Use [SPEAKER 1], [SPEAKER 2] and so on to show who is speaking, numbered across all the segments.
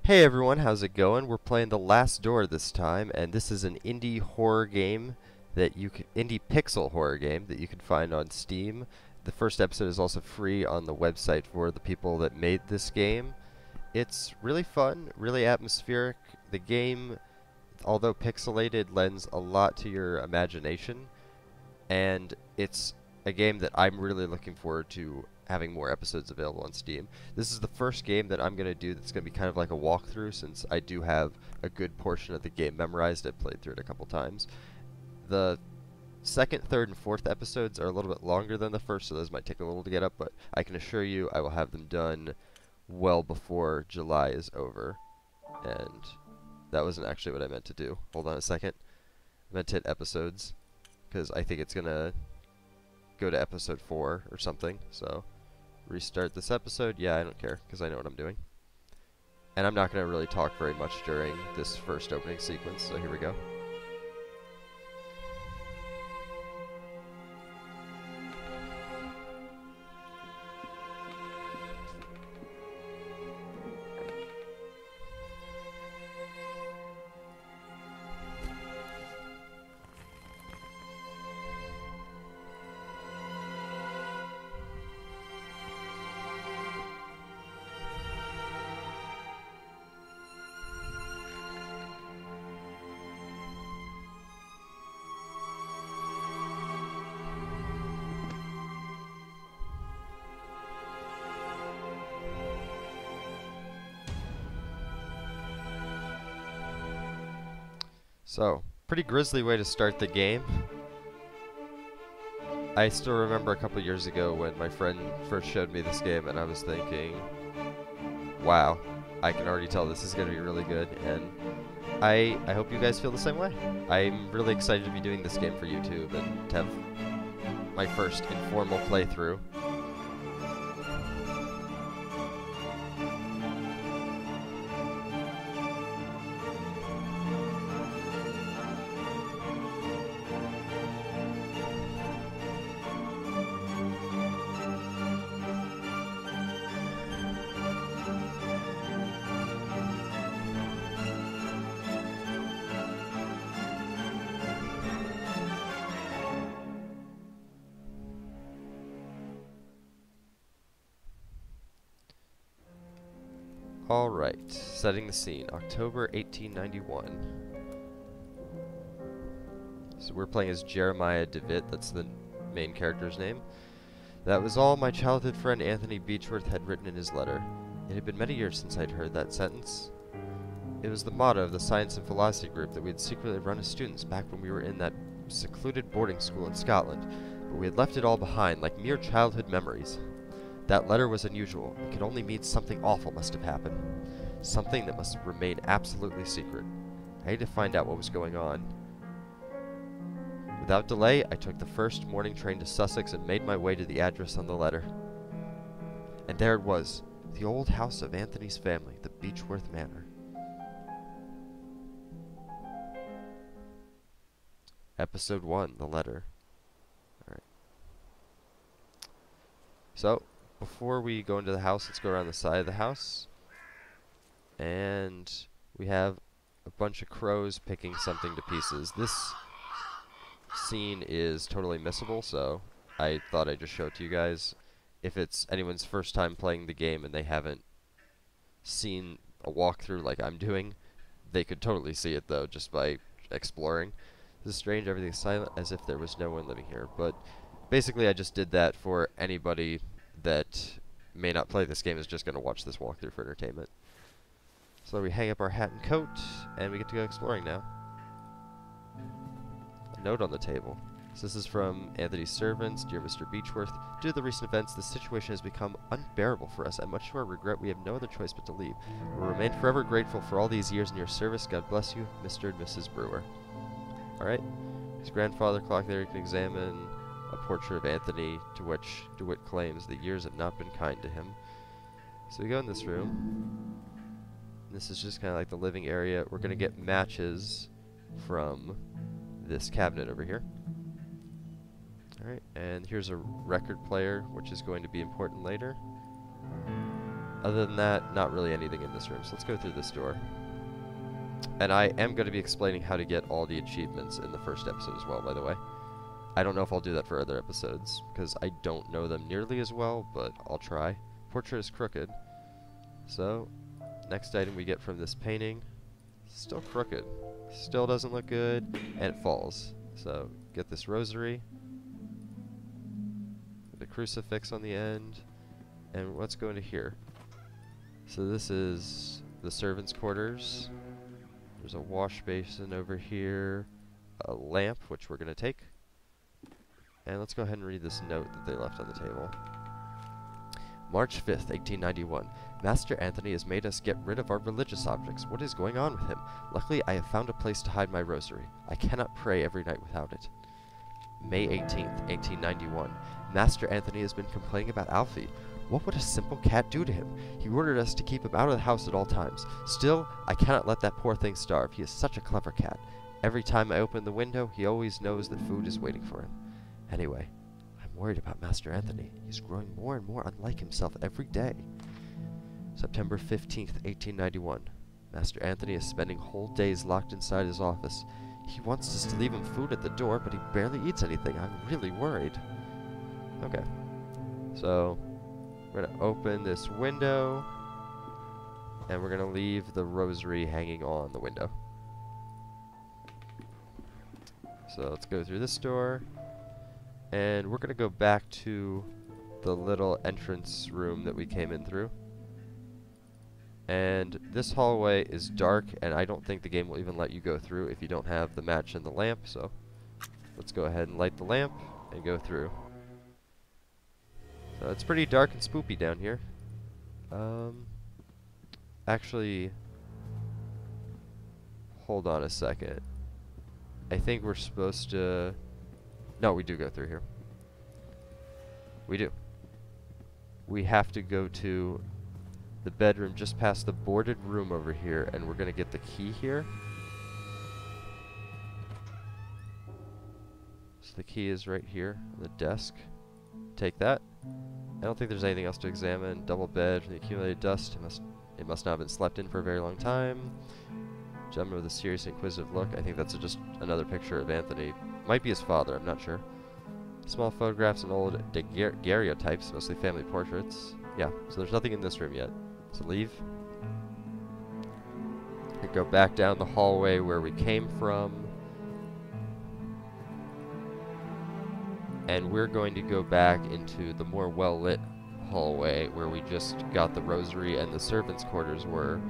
[SPEAKER 1] Hey everyone, how's it going? We're playing The Last Door this time, and this is an indie horror game that indie pixel horror game that you can find on Steam. The first episode is also free on the website for the people that made this game. It's really fun, really atmospheric. The game, although pixelated, lends a lot to your imagination, and it's a game that I'm really looking forward to having more episodes available on Steam. This is the first game that I'm going to do that's going to be kind of like a walkthrough, since I do have a good portion of the game memorized. I've played through it a couple times. The second, third, and fourth episodes are a little bit longer than the first, so those might take a little to get up, but I can assure you I will have them done well before July is over. And that wasn't actually what I meant to do. Hold on a second. I meant to hit episodes, because I think it's going to go to episode 4 or something, so restart this episode. Yeah, I don't care, because I know what I'm doing. And I'm not going to really talk very much during this first opening sequence, so here we go. So, pretty grisly way to start the game. I still remember a couple years ago when my friend first showed me this game, and I was thinking, wow, I can already tell this is going to be really good, and I hope you guys feel the same way. I'm really excited to be doing this game for YouTube and to have my first informal playthrough. Alright, setting the scene, October 1891. So we're playing as Jeremiah DeWitt, that's the main character's name. That was all my childhood friend Anthony Beechworth had written in his letter. It had been many years since I'd heard that sentence. It was the motto of the science and philosophy group that we had secretly run as students back when we were in that secluded boarding school in Scotland, but we had left it all behind like mere childhood memories. That letter was unusual. It could only mean something awful must have happened. Something that must remain absolutely secret. I had to find out what was going on. Without delay, I took the first morning train to Sussex and made my way to the address on the letter. And there it was, the old house of Anthony's family, the Beechworth Manor. Episode 1, the letter. Alright. So, before we go into the house, let's go around the side of the house. And we have a bunch of crows picking something to pieces. This scene is totally missable, so I thought I'd just show it to you guys. If it's anyone's first time playing the game and they haven't seen a walkthrough like I'm doing, they could totally see it though, just by exploring. This is strange, everything's silent as if there was no one living here, but basically I just did that for anybody that may not play this game, is just going to watch this walkthrough for entertainment. So we hang up our hat and coat, and we get to go exploring now. A note on the table. So this is from Anthony's servants. Dear Mr. Beechworth, due to the recent events, the situation has become unbearable for us, and much to our regret, we have no other choice but to leave. We will remain forever grateful for all these years in your service. God bless you, Mr. and Mrs. Brewer. Alright. His grandfather clock there you can examine. A portrait of Anthony, to which DeWitt claims the years have not been kind to him. So we go in this room. This is just kind of like the living area. We're going to get matches from this cabinet over here. Alright, and here's a record player, which is going to be important later. Other than that, not really anything in this room. So let's go through this door. And I am going to be explaining how to get all the achievements in the first episode as well, by the way. I don't know if I'll do that for other episodes, because I don't know them nearly as well, but I'll try. Portrait is crooked. So, next item we get from this painting, still crooked. Still doesn't look good, and it falls. So, get this rosary. The crucifix on the end. And let's go into here. So this is the servants' quarters. There's a wash basin over here, a lamp, which we're going to take. And let's go ahead and read this note that they left on the table. March 5th, 1891. Master Anthony has made us get rid of our religious objects. What is going on with him? Luckily, I have found a place to hide my rosary. I cannot pray every night without it. May 18th, 1891. Master Anthony has been complaining about Alfie. What would a simple cat do to him? He ordered us to keep him out of the house at all times. Still, I cannot let that poor thing starve. He is such a clever cat. Every time I open the window, he always knows that food is waiting for him. Anyway, I'm worried about Master Anthony. He's growing more and more unlike himself every day. September 15th, 1891. Master Anthony is spending whole days locked inside his office. He wants us to leave him food at the door, but he barely eats anything. I'm really worried. Okay. So, we're going to open this window, and we're going to leave the rosary hanging on the window. So let's go through this door, and we're going to go back to the little entrance room that we came in through. And this hallway is dark, and I don't think the game will even let you go through if you don't have the match and the lamp, so let's go ahead and light the lamp and go through. So it's pretty dark and spoopy down here. Actually, hold on a second. I think we're supposed to... No, we do go through here. We do. We have to go to the bedroom just past the boarded room over here, and we're going to get the key here. So the key is right here on the desk. Take that. I don't think there's anything else to examine. Double bed from the accumulated dust. It must not have been slept in for a very long time. Gentleman with a serious inquisitive look. I think that's just another picture of Anthony. Might be his father, I'm not sure. Small photographs and old daguerreotypes, mostly family portraits. Yeah, so there's nothing in this room yet. So leave. We go back down the hallway where we came from. And we're going to go back into the more well-lit hallway where we just got the rosary and the servants' quarters were.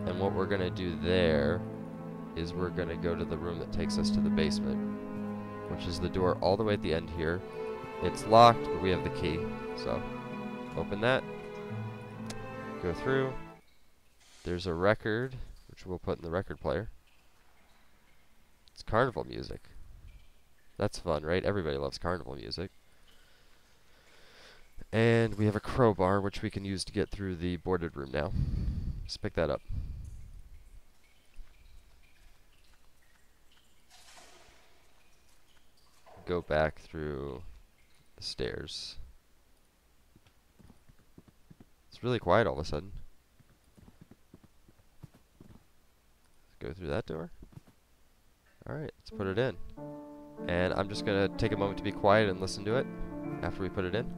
[SPEAKER 1] And what we're going to do there is we're going to go to the room that takes us to the basement, which is the door all the way at the end here. It's locked, but we have the key. So, open that. Go through. There's a record, which we'll put in the record player. It's carnival music. That's fun, right? Everybody loves carnival music. And we have a crowbar, which we can use to get through the boarded room now. Just pick that up. Go back through the stairs. It's really quiet all of a sudden. Go through that door. Alright, let's put it in. And I'm just going to take a moment to be quiet and listen to it after we put it in.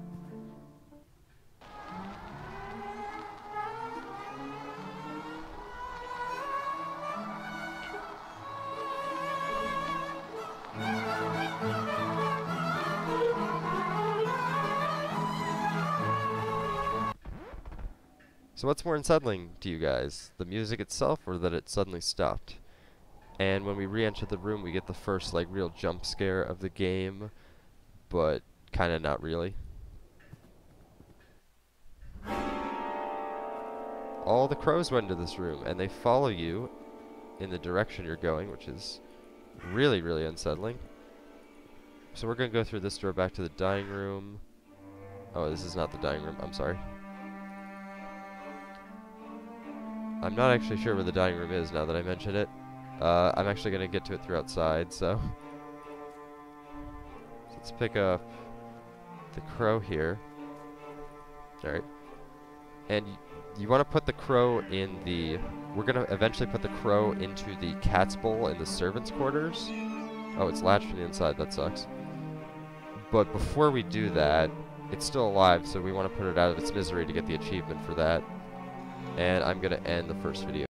[SPEAKER 1] So what's more unsettling to you guys? The music itself, or that it suddenly stopped? And when we re-enter the room, we get the first, like, real jump scare of the game, but kind of not really. All the crows went into this room, and they follow you in the direction you're going, which is really, really unsettling. So we're going to go through this door back to the dining room. Oh, this is not the dining room. I'm sorry. I'm not actually sure where the dining room is now that I mention it. I'm actually going to get to it through outside, so let's pick up the crow here. Alright. And you want to put the crow in the... We're going to eventually put the crow into the cat's bowl in the servants' quarters. Oh, it's latched from the inside. That sucks. But before we do that, it's still alive, so we want to put it out of its misery to get the achievement for that. And I'm going to end the first video.